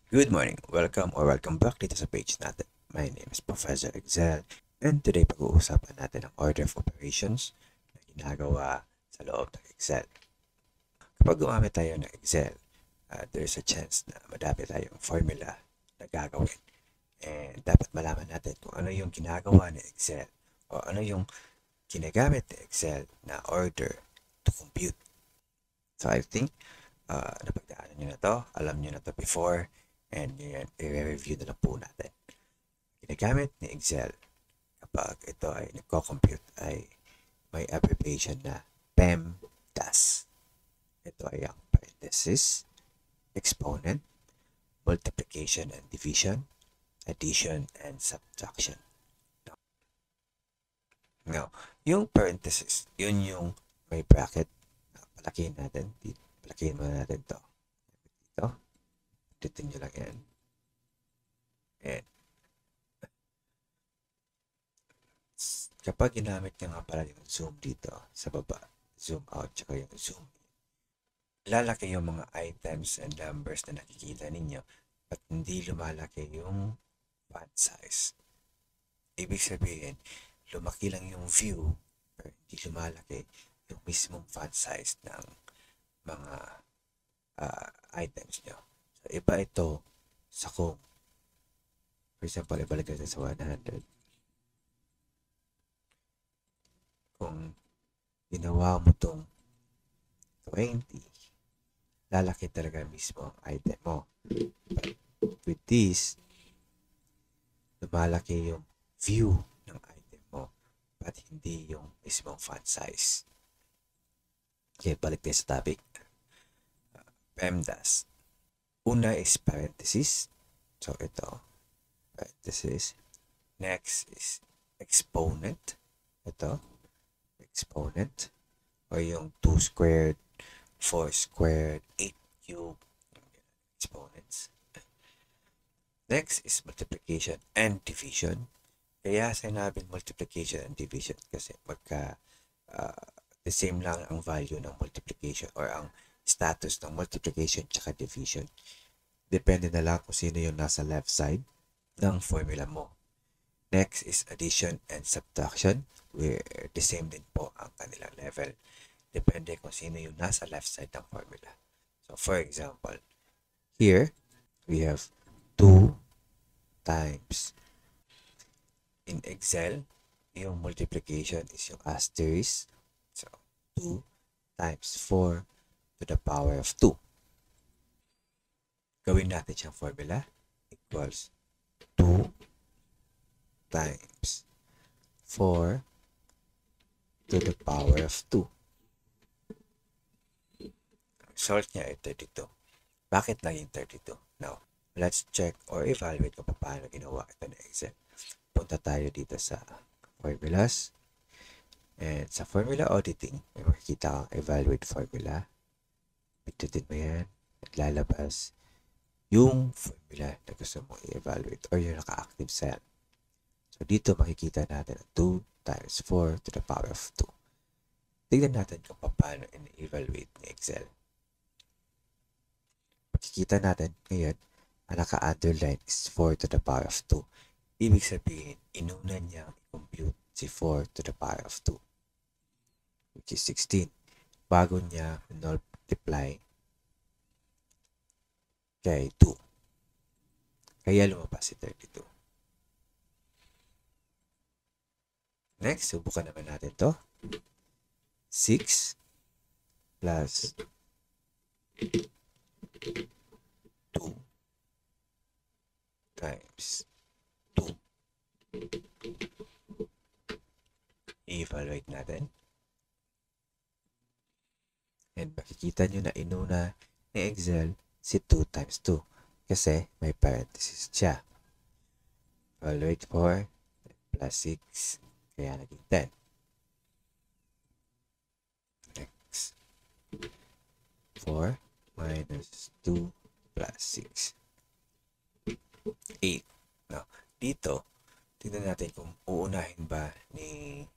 Good morning. Welcome back dito sa page natin. My name is Professor Excel and today pag-uusapan natin ang order of operations na ginagawa sa loob ng Excel. Kapag gumamit tayo ng Excel, there's a chance na madami tayong formula na gagawin. And dapat malaman natin kung ano yung ginagawa ng Excel o ano yung ginagamit ng Excel na order to compute. So I think napagdaanan nyo na to, alam nyo na to before, and i-review na lang po natin. Ginagamit ni Excel kapag ito ay nagko-compute ay may abbreviation na PEMDAS. Ito ay ang parenthesis, exponent, multiplication and division, addition and subtraction. Now, yung parenthesis, yun yung may bracket. Palakihin natin. Palakihin muna natin to. Dito. Dito nyo lang yan. And kapag ginamit nyo nga pala yung zoom dito sa baba, zoom out, tsaka yung zoom in, lalaki yung mga items and numbers na nakikita ninyo at hindi lumalaki yung font size. Ibig sabihin, lumaki lang yung view pero hindi lumalaki yung mismong font size ng mga items nyo. So, iba ito sa kung, for example, ibalik natin sa 100. Kung ginawa mo tong 20, lalaki talaga mismo ang item mo. But with this, lumalaki yung view ng item mo but hindi yung mismong font size. Okay, balik tayo sa topic. PEMDAS. Una is parenthesis. So, ito. Parenthesis. Next is exponent. Ito. Exponent. O yung 2 squared, 4 squared, 8 cubed. Exponents. Next is multiplication and division. Kaya sinabing multiplication and division kasi magka the same lang ang value ng multiplication or ang status ng multiplication tsaka division. Depende na lang kung sino yung nasa left side ng formula mo. Next is addition and subtraction where the same din po ang kanilang level. Depende kung sino yung nasa left side ng formula. So for example, here we have 2 times. In Excel, yung multiplication is yung asterisk. So, 2 times 4 to the power of 2. Gawin natin siyang formula equals 2 times 4 to the power of 2. Result niya ay 32. Bakit naging 32? Now, let's check or evaluate kung paano ginawa ito ng Excel. Punta tayo dito sa formulas. And sa formula auditing, may makikita kang evaluate formula. Pindutin mo yan. Naglalabas yung formula na gusto mong i-evaluate or yung naka-active cell. So dito makikita natin 2 times 4 to the power of 2. Tignan natin kung paano i-evaluate ni Excel. Makikita natin ngayon, ang naka-underline is 4 to the power of 2. Ibig sabihin, inuna niyang i-compute si 4 to the power of 2, which is 16, bago niya multiply kay 2. Kaya lumabas si 32. Next, subukan naman natin to. 6 plus 2 times 2. I-evaluate natin. And makikita nyo na inuna ni Excel si 2 times 2 kasi may parenthesis siya. Evaluate 4 plus 6 kaya naging 10. Next. 4 minus 2 plus 6. 8. Now, dito, tingnan natin kung uunahin ba ni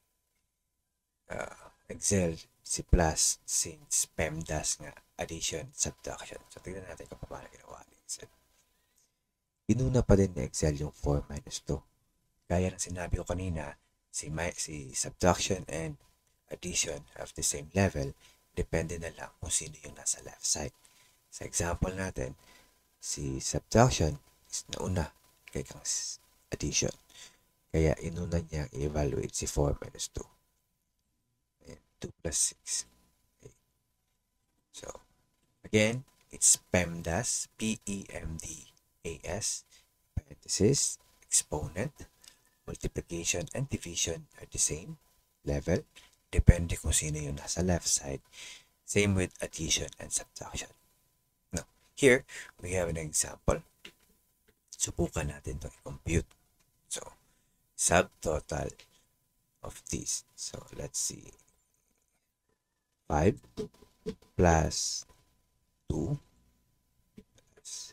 Excel si plus since PEMDAS nga addition, subtraction. So, tingnan natin kung paano ginawa ni Excel. inuna pa din ni Excel yung 4 minus 2. Gaya ng sinabi ko kanina, si subtraction and addition have the same level. Depende na lang kung sino yung nasa left side. Sa example natin, si subtraction is nauna kay kang addition. Kaya inuna niya i-evaluate si 4 minus 2. Ayan, 2 plus 6. Okay. So, again, it's PEMDAS, P-E-M-D-A-S, parenthesis, exponent, multiplication and division are the same level. Depende kung sino yung nasa left side. Same with addition and subtraction. Now, here, we have an example. Subukan natin itong i-compute. So, subtotal of this. So, let's see. 5 plus 2 plus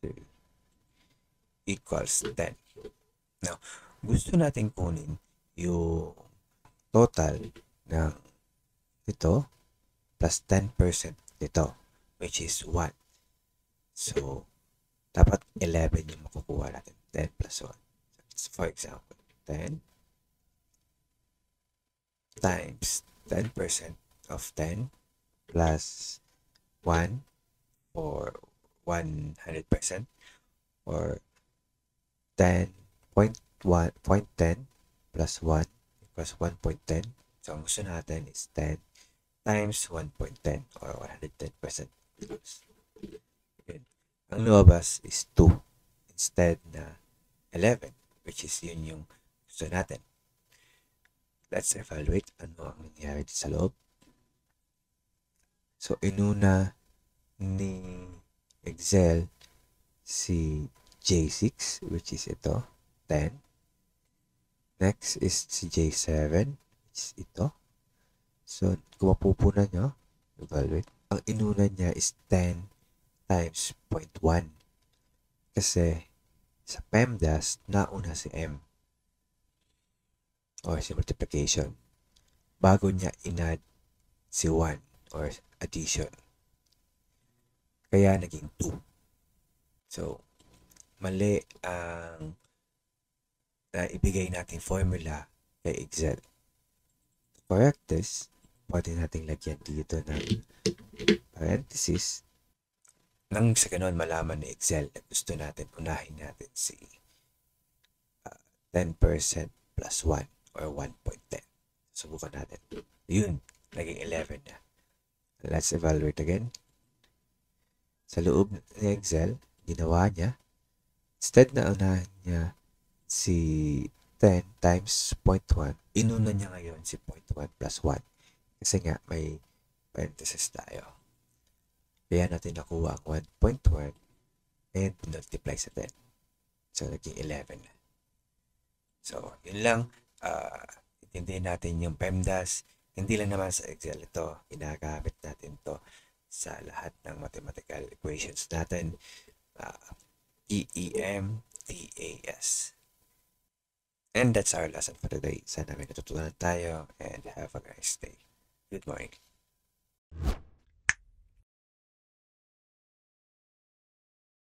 3 equals 10. Now, gusto natin kunin yung total ng ito plus 10% nito, which is 1. So, dapat 11 yung makukuha natin. 10 plus 1. So, for example, 10 times 10% of 10 plus 1 for 100% or 10.10 plus 1 equals 1.10. So, ang gusto natin is 10 times 1.10 or 110%. Yun. Ang lumabas is 2 instead na 11, which is yun yung gusto natin. Let's evaluate ano ang nangyari sa loob. So, inuna ni Excel si J6, which is ito, 10. Next is si J7, which is ito. So, kung mapupunan nyo, evaluate. Ang inuna niya is 10 times 0.1. Kasi sa PEMDAS, nauna si M. Or si multiplication. Bago niya inad si 1 or addition. Kaya naging 2. So, mali ang ibigay nating formula kay Excel. To correct this, pwede nating lagyan dito ng parenthesis nang sa ganun malaman ni Excel na gusto natin unahin natin si 10% plus 1 or 1.10. Subukan natin. Yun, naging 11 na. Let's evaluate again. Sa loob ni Excel, ginawa niya, instead na unahin niya si 10 times 0.1, inuna niya ngayon si 0.1 plus 1. Kasi nga, may parenthesis tayo. Kaya natin nakuha ang 1.1 and multiply sa 10. So, naging 11 na. So, yun lang. Intindihin natin yung PEMDAS. Hindi lang naman sa Excel ito. Ginagamit natin to sa lahat ng mathematical equations natin. PEMDAS. And that's our lesson for today. Sana may natutunan tayo and have a nice day. Good morning.